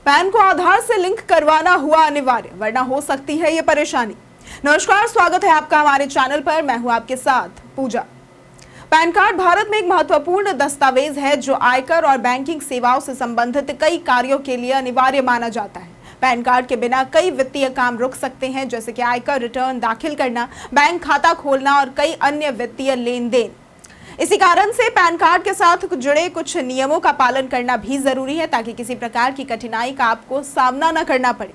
Pan को आधार से link करवाना हुआ अनिवार्य, वरना हो सकती है ये परेशानी। नमस्कार, स्वागत है आपका हमारे चैनल पर। मैं हूं आपके साथ पूजा। पैन कार्ड भारत में एक महत्वपूर्ण दस्तावेज है जो आयकर और बैंकिंग सेवाओं से संबंधित कई कार्यों के लिए अनिवार्य माना जाता है। पैन कार्ड के बिना कई वित्तीय काम रुक सकते हैं, जैसे कि आयकर रिटर्न दाखिल करना, बैंक खाता खोलना और कई अन्य वित्तीय लेन देन। इसी कारण से पैन कार्ड के साथ जुड़े कुछ नियमों का पालन करना भी जरूरी है, ताकि किसी प्रकार की कठिनाई का आपको सामना न करना पड़े।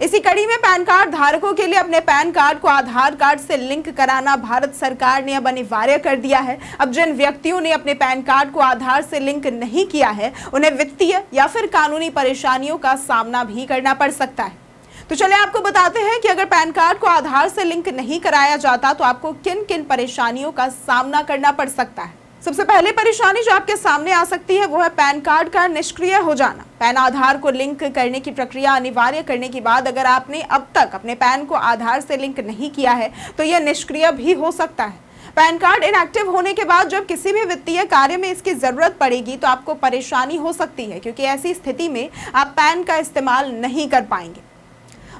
इसी कड़ी में पैन कार्ड धारकों के लिए अपने पैन कार्ड को आधार कार्ड से लिंक कराना भारत सरकार ने अब अनिवार्य कर दिया है। अब जिन व्यक्तियों ने अपने पैन कार्ड को आधार से लिंक नहीं किया है, उन्हें वित्तीय या फिर कानूनी परेशानियों का सामना भी करना पड़ सकता है। तो चलिए आपको बताते हैं कि अगर पैन कार्ड को आधार से लिंक नहीं कराया जाता तो आपको किन किन परेशानियों का सामना करना पड़ सकता है। सबसे पहले परेशानी जो आपके सामने आ सकती है वो है पैन कार्ड का निष्क्रिय हो जाना। पैन आधार को लिंक करने की प्रक्रिया अनिवार्य करने के बाद अगर आपने अब तक अपने पैन को आधार से लिंक नहीं किया है तो यह निष्क्रिय भी हो सकता है। पैन कार्ड इनएक्टिव होने के बाद जब किसी भी वित्तीय कार्य में इसकी जरूरत पड़ेगी तो आपको परेशानी हो सकती है, क्योंकि ऐसी स्थिति में आप पैन का इस्तेमाल नहीं कर पाएंगे।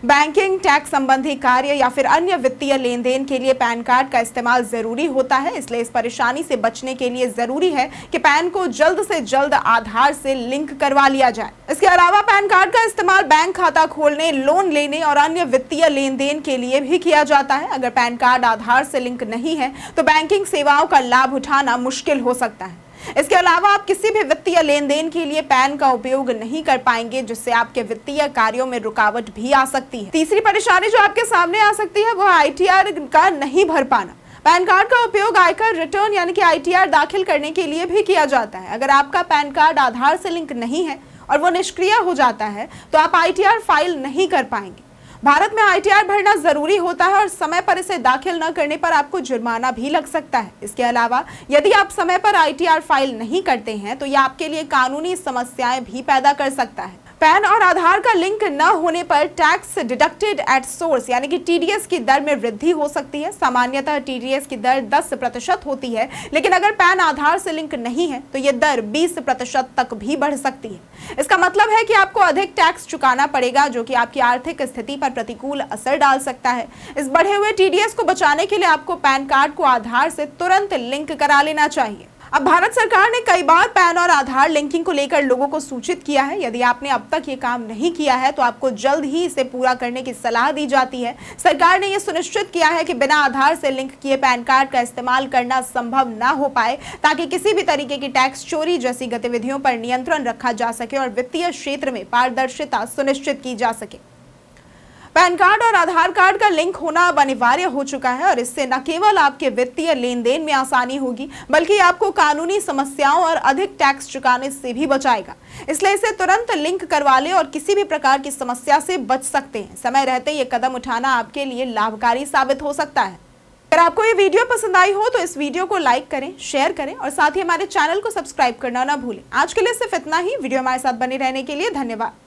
बैंकिंग, टैक्स संबंधी कार्य या फिर अन्य वित्तीय लेन देन के लिए पैन कार्ड का इस्तेमाल जरूरी होता है। इसलिए इस परेशानी से बचने के लिए जरूरी है कि पैन को जल्द से जल्द आधार से लिंक करवा लिया जाए। इसके अलावा पैन कार्ड का इस्तेमाल बैंक खाता खोलने, लोन लेने और अन्य वित्तीय लेन देन के लिए भी किया जाता है। अगर पैन कार्ड आधार से लिंक नहीं है तो बैंकिंग सेवाओं का लाभ उठाना मुश्किल हो सकता है। इसके अलावा आप किसी भी वित्तीय लेन देन के लिए पैन का उपयोग नहीं कर पाएंगे, जिससे आपके वित्तीय कार्यों में रुकावट भी आ सकती है। तीसरी परेशानी जो आपके सामने आ सकती है वो आईटीआर का नहीं भर पाना। पैन कार्ड का उपयोग आयकर रिटर्न यानी कि आईटीआर दाखिल करने के लिए भी किया जाता है। अगर आपका पैन कार्ड आधार से लिंक नहीं है और वो निष्क्रिय हो जाता है तो आप आईटीआर फाइल नहीं कर पाएंगे। भारत में आईटीआर भरना जरूरी होता है और समय पर इसे दाखिल न करने पर आपको जुर्माना भी लग सकता है। इसके अलावा यदि आप समय पर आईटीआर फाइल नहीं करते हैं तो यह आपके लिए कानूनी समस्याएं भी पैदा कर सकता है। पैन और आधार का लिंक न होने पर टैक्स डिडक्टेड एट सोर्स यानी कि टीडीएस की दर में वृद्धि हो सकती है। सामान्यतः टीडीएस की दर 10% होती है, लेकिन अगर पैन आधार से लिंक नहीं है तो यह दर 20% तक भी बढ़ सकती है। इसका मतलब है कि आपको अधिक टैक्स चुकाना पड़ेगा, जो कि आपकी आर्थिक स्थिति पर प्रतिकूल असर डाल सकता है। इस बढ़े हुए टीडीएस को बचाने के लिए आपको पैन कार्ड को आधार से तुरंत लिंक करा लेना चाहिए। अब भारत सरकार ने कई बार पैन और आधार लिंकिंग को लेकर लोगों को सूचित किया है। यदि आपने अब तक ये काम नहीं किया है तो आपको जल्द ही इसे पूरा करने की सलाह दी जाती है। सरकार ने यह सुनिश्चित किया है कि बिना आधार से लिंक किए पैन कार्ड का इस्तेमाल करना संभव ना हो पाए, ताकि किसी भी तरीके की टैक्स चोरी जैसी गतिविधियों पर नियंत्रण रखा जा सके और वित्तीय क्षेत्र में पारदर्शिता सुनिश्चित की जा सके। पैन कार्ड और आधार कार्ड का लिंक होना अब अनिवार्य हो चुका है और इससे न केवल आपके वित्तीय लेन देन में आसानी होगी, बल्कि आपको कानूनी समस्याओं और अधिक टैक्स चुकाने से भी बचाएगा। इसलिए इसे तुरंत लिंक करवा लें और किसी भी प्रकार की समस्या से बच सकते हैं। समय रहते ये कदम उठाना आपके लिए लाभकारी साबित हो सकता है। अगर आपको ये वीडियो पसंद आई हो तो इस वीडियो को लाइक करें, शेयर करें और साथ ही हमारे चैनल को सब्सक्राइब करना ना भूलें। आज के लिए सिर्फ इतना ही। वीडियो हमारे साथ बने रहने के लिए धन्यवाद।